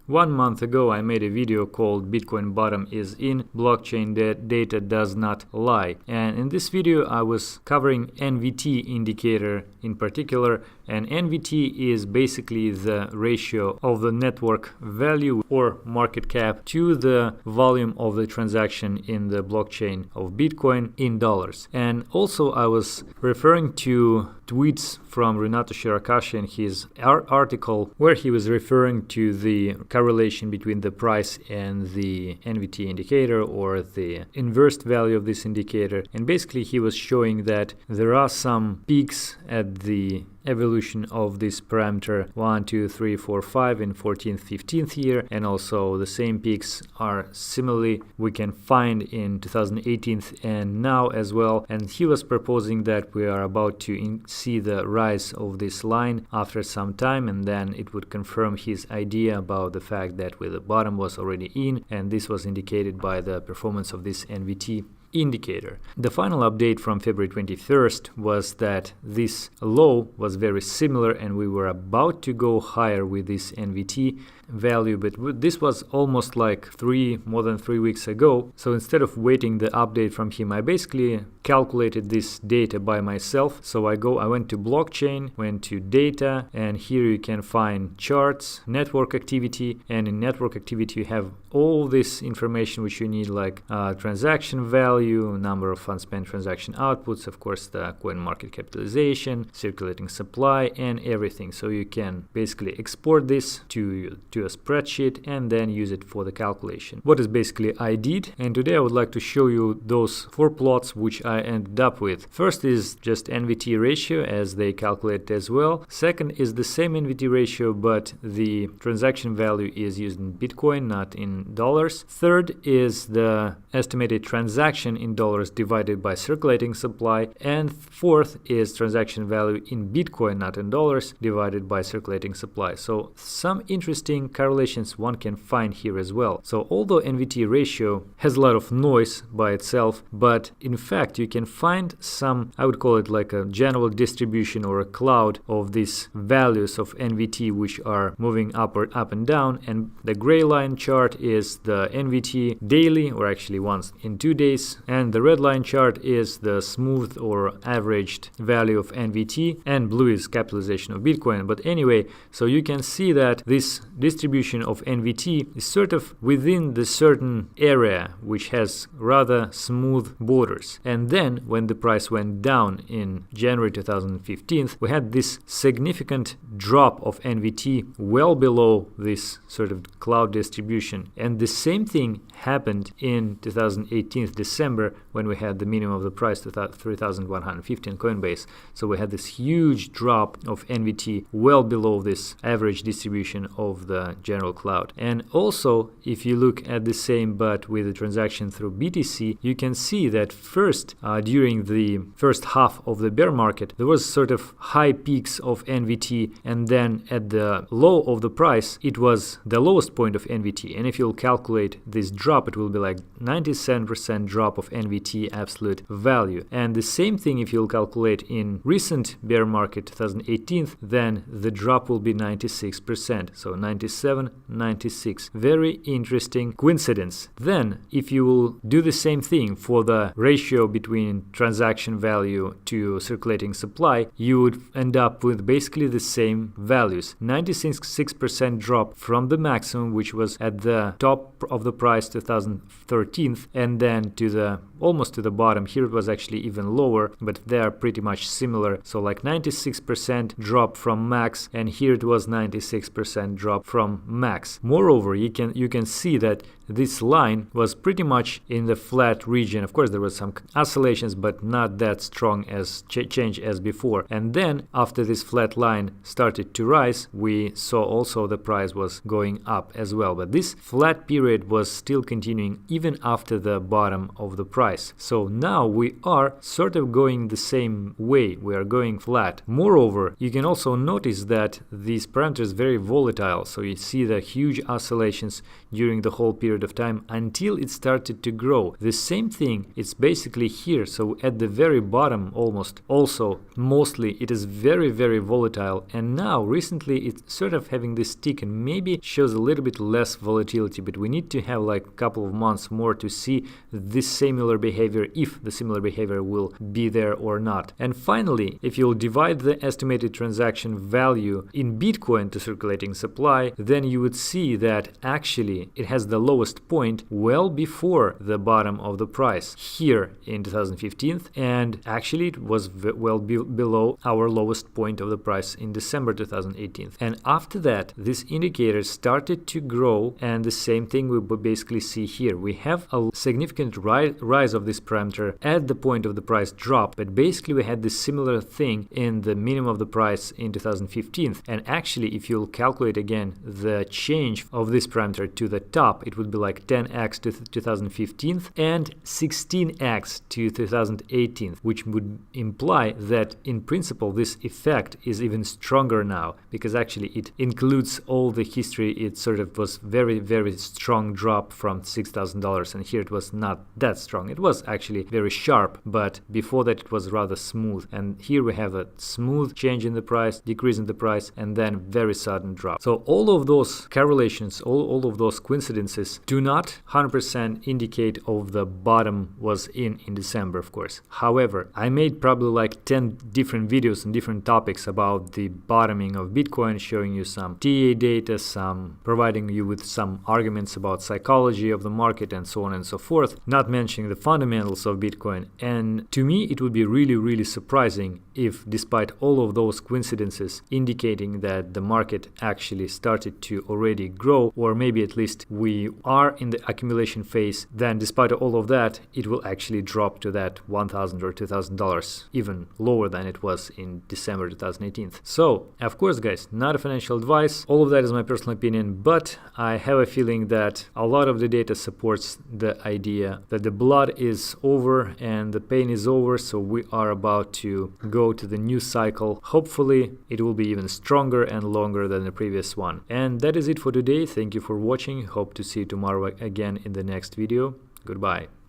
1 month ago I made a video called Bitcoin bottom is in, blockchain data does not lie. And in this video I was covering NVT indicator in particular, and NVT is basically the ratio of the network value or market cap to the volume of the transaction in the blockchain of Bitcoin in dollars. And also I was referring to tweets from Renato Shirakashi in his article where he was referring to the correlation between the price and the NVT indicator or the inversed value of this indicator. And basically he was showing that there are some peaks at the evolution of this parameter 1, 2, 3, 4, 5 in 14th, 15th year, and also the same peaks are similarly we can find in 2018 and now as well. And he was proposing that we are about to see the rise of this line after some time, and then it would confirm his idea about the fact that the bottom was already in, and this was indicated by the performance of this NVT indicator. The final update from February 21st was that this low was very similar and we were about to go higher with this NVT value, but this was almost like more than 3 weeks ago. So instead of waiting the update from him, I basically calculated this data by myself. So I went to blockchain, went to data, and here you can find charts, network activity, and in network activity you have all this information which you need, like transaction value, number of unspent transaction outputs, of course the coin market capitalization, circulating supply, and everything. So you can basically export this to a spreadsheet and then use it for the calculation. What is basically I did, and today I would like to show you those 4 plots which I ended up with. First is just NVT ratio as they calculate as well. Second is the same NVT ratio but the transaction value is used in Bitcoin, not in dollars. Third is the estimated transaction in dollars divided by circulating supply, and fourth is transaction value in Bitcoin, not in dollars, divided by circulating supply. So some interesting correlations one can find here as well. So although NVT ratio has a lot of noise by itself, but in fact you can find some, I would call it like a general distribution or a cloud of these values of NVT which are moving up and down, and the gray line chart is the NVT daily, or actually once in 2 days, and the red line chart is the smooth or averaged value of NVT, and blue is capitalization of Bitcoin. But anyway, so you can see that this distribution of NVT is sort of within the certain area which has rather smooth borders. And then when the price went down in January 2015, we had this significant drop of NVT well below this sort of cloud distribution. And the same thing happened in 2018 December when we had the minimum of the price to 3,115 Coinbase. So we had this huge drop of NVT well below this average distribution of the general cloud. And also if you look at the same but with the transaction through BTC, you can see that first during the first half of the bear market there was sort of high peaks of NVT, and then at the low of the price it was the lowest point of NVT. And if you'll calculate this drop, it will be like 97% drop of NVT absolute value. And the same thing if you'll calculate in recent bear market 2018, then the drop will be 96%. So 97, 96. Very interesting coincidence. Then if you will do the same thing for the ratio between transaction value to circulating supply, you would end up with basically the same values. 96% drop from the maximum which was at the top of the price 2013, and then to the almost to the bottom. Here it was actually even lower, but they are pretty much similar. So like 96% drop from max, and here it was 96% drop from max. Moreover, you can see that this line was pretty much in the flat region. Of course there was some oscillations, but not that strong as change as before. And then after this flat line started to rise, we saw also the price was going up as well. But this flat period was still continuing even after the bottom of the price. So now we are sort of going the same way. We are going flat. Moreover, you can also notice that these parameters very volatile. So you see the huge oscillations during the whole period period of time until it started to grow. The same thing, it's basically here. So at the very bottom almost, also mostly it is very, very volatile, and now recently it's sort of having this tick and maybe shows a little bit less volatility, but we need to have like a couple of months more to see this similar behavior, if the similar behavior will be there or not. And finally, if you'll divide the estimated transaction value in Bitcoin to circulating supply, then you would see that actually it has the lowest point well before the bottom of the price here in 2015, and actually it was below our lowest point of the price in December 2018. And after that, this indicator started to grow, and the same thing we basically see here. We have a significant rise of this parameter at the point of the price drop, but basically we had this similar thing in the minimum of the price in 2015. And actually, if you'll calculate again the change of this parameter to the top, it would be like 10x to 2015 and 16x to 2018, which would imply that in principle this effect is even stronger now, because actually it includes all the history. It sort of was very, very strong drop from $6,000, and here it was not that strong. It was actually very sharp, but before that it was rather smooth, and here we have a smooth change in the price, decrease in the price, and then very sudden drop. So all of those correlations, all of those coincidences do not 100% indicate of the bottom was in December, of course. However, I made probably like 10 different videos on different topics about the bottoming of Bitcoin, showing you some TA data, some providing you with some arguments about psychology of the market, and so on and so forth, not mentioning the fundamentals of Bitcoin. And to me, it would be really, really surprising if, despite all of those coincidences indicating that the market actually started to already grow, or maybe at least we are in the accumulation phase, then despite all of that, it will actually drop to that $1,000 or $2,000, even lower than it was in December 2018. So, of course, guys, not a financial advice. All of that is my personal opinion, but I have a feeling that a lot of the data supports the idea that the blood is over and the pain is over, so we are about to go to the new cycle. Hopefully, it will be even stronger and longer than the previous one. And that is it for today. Thank you for watching. Hope to see you tomorrow again in the next video. Goodbye.